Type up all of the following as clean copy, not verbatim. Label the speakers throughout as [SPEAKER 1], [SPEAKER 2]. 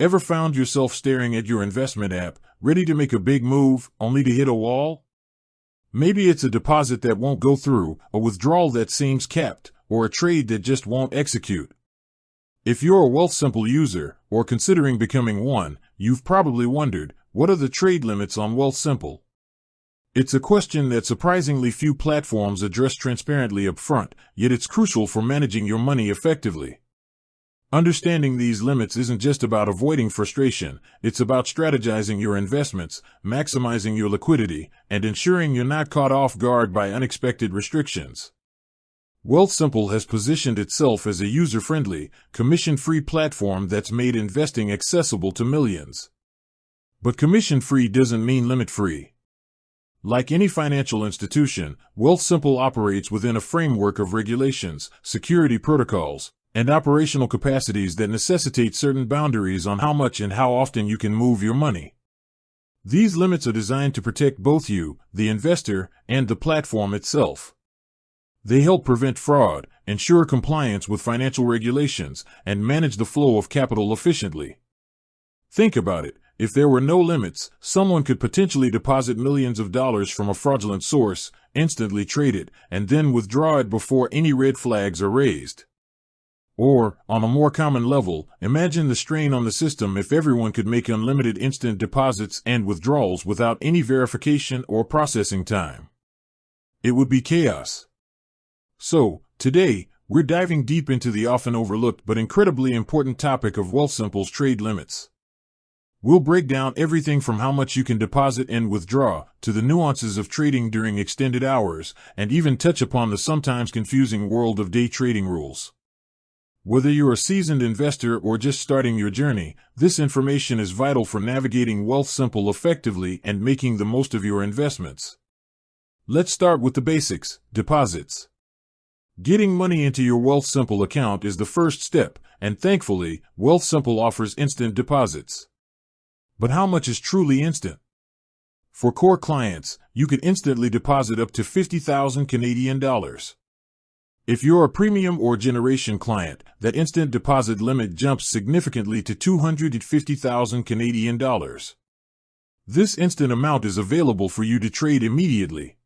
[SPEAKER 1] Ever found yourself staring at your investment app, ready to make a big move, only to hit a wall? Maybe it's a deposit that won't go through, a withdrawal that seems capped, or a trade that just won't execute. If you're a Wealthsimple user, or considering becoming one, you've probably wondered, what are the trade limits on Wealthsimple? It's a question that surprisingly few platforms address transparently up front, yet it's crucial for managing your money effectively. Understanding these limits isn't just about avoiding frustration, it's about strategizing your investments, maximizing your liquidity, and ensuring you're not caught off guard by unexpected restrictions. Wealthsimple has positioned itself as a user-friendly, commission-free platform that's made investing accessible to millions. But commission-free doesn't mean limit-free. Like any financial institution, Wealthsimple operates within a framework of regulations, security protocols, and operational capacities that necessitate certain boundaries on how much and how often you can move your money. These limits are designed to protect both you, the investor, and the platform itself. They help prevent fraud, ensure compliance with financial regulations, and manage the flow of capital efficiently. Think about it. If there were no limits, someone could potentially deposit millions of dollars from a fraudulent source, instantly trade it, and then withdraw it before any red flags are raised. Or, on a more common level, imagine the strain on the system if everyone could make unlimited instant deposits and withdrawals without any verification or processing time. It would be chaos. So, today, we're diving deep into the often overlooked but incredibly important topic of Wealthsimple's trade limits. We'll break down everything from how much you can deposit and withdraw, to the nuances of trading during extended hours, and even touch upon the sometimes confusing world of day trading rules. Whether you're a seasoned investor or just starting your journey, this information is vital for navigating Wealthsimple effectively and making the most of your investments. Let's start with the basics: deposits. Getting money into your Wealthsimple account is the first step, and thankfully, Wealthsimple offers instant deposits. But how much is truly instant? For core clients, you can instantly deposit up to 50,000 Canadian dollars. If you're a premium or generation client, that instant deposit limit jumps significantly to 250,000 Canadian dollars. This instant amount is available for you to trade immediately.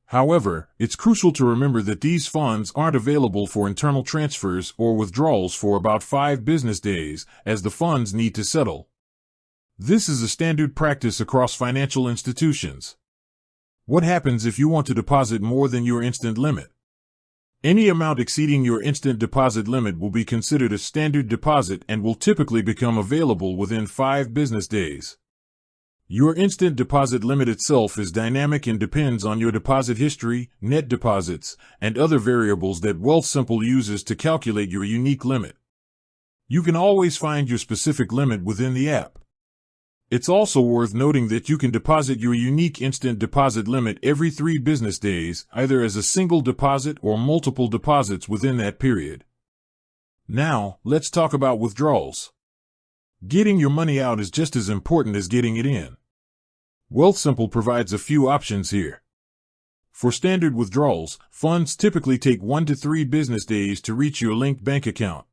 [SPEAKER 1] However, it's crucial to remember that these funds aren't available for internal transfers or withdrawals for about 5 business days, as the funds need to settle. This is a standard practice across financial institutions. What happens if you want to deposit more than your instant limit? Any amount exceeding your instant deposit limit will be considered a standard deposit and will typically become available within 5 business days. Your instant deposit limit itself is dynamic and depends on your deposit history, net deposits, and other variables that Wealthsimple uses to calculate your unique limit. You can always find your specific limit within the app. It's also worth noting that you can deposit your unique instant deposit limit every 3 business days, either as a single deposit or multiple deposits within that period. Now, let's talk about withdrawals. Getting your money out is just as important as getting it in. Wealthsimple provides a few options here. For standard withdrawals, funds typically take 1 to 3 business days to reach your linked bank account.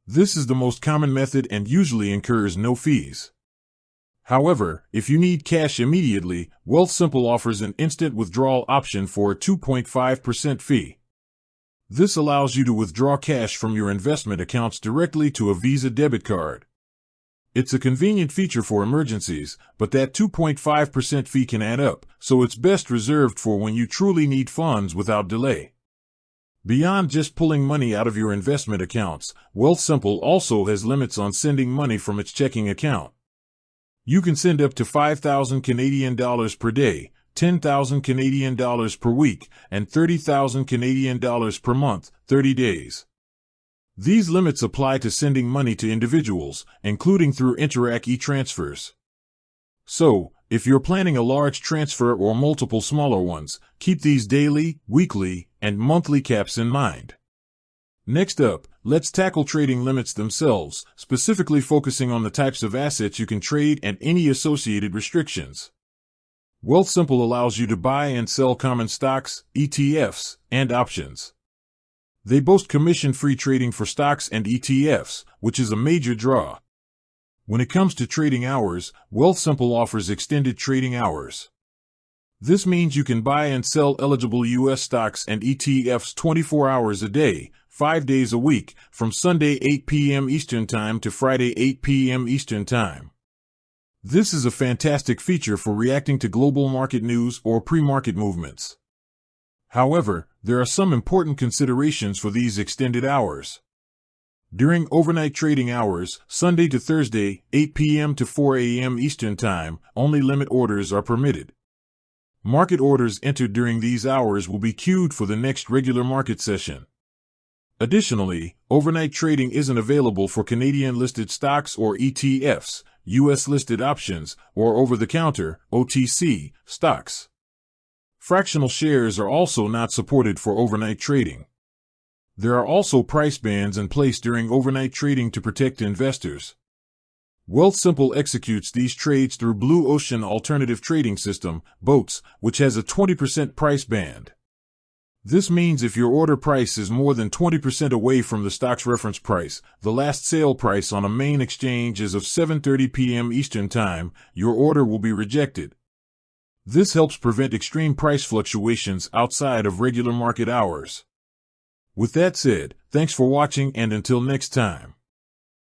[SPEAKER 1] This is the most common method and usually incurs no fees. However, if you need cash immediately, Wealthsimple offers an instant withdrawal option for a 2.5% fee. This allows you to withdraw cash from your investment accounts directly to a Visa debit card. It's a convenient feature for emergencies, but that 2.5% fee can add up, so it's best reserved for when you truly need funds without delay. Beyond just pulling money out of your investment accounts, Wealthsimple also has limits on sending money from its checking account. You can send up to 5,000 Canadian dollars per day, 10,000 Canadian dollars per week, and 30,000 Canadian dollars per month, 30 days. These limits apply to sending money to individuals, including through Interac e-transfers. So, if you're planning a large transfer or multiple smaller ones, keep these daily, weekly, and monthly caps in mind. Next up, let's tackle trading limits themselves, specifically focusing on the types of assets you can trade and any associated restrictions. Wealthsimple allows you to buy and sell common stocks, ETFs, and options. They boast commission-free trading for stocks and ETFs, which is a major draw. When it comes to trading hours, Wealthsimple offers extended trading hours. This means you can buy and sell eligible U.S. stocks and ETFs 24 hours a day, 5 days a week, from Sunday 8 p.m. Eastern Time to Friday 8 p.m. Eastern Time. This is a fantastic feature for reacting to global market news or pre-market movements. However, there are some important considerations for these extended hours. During overnight trading hours, Sunday to Thursday, 8 p.m. to 4 a.m. Eastern Time, only limit orders are permitted. Market orders entered during these hours will be queued for the next regular market session. Additionally, overnight trading isn't available for Canadian-listed stocks or ETFs, U.S.-listed options, or over-the-counter, OTC, stocks. Fractional shares are also not supported for overnight trading. There are also price bands in place during overnight trading to protect investors. Wealthsimple executes these trades through Blue Ocean Alternative Trading System, BOATS, which has a 20% price band. This means if your order price is more than 20% away from the stock's reference price, the last sale price on a main exchange is of 7:30 p.m. Eastern Time, your order will be rejected. This helps prevent extreme price fluctuations outside of regular market hours. With that said, thanks for watching and until next time.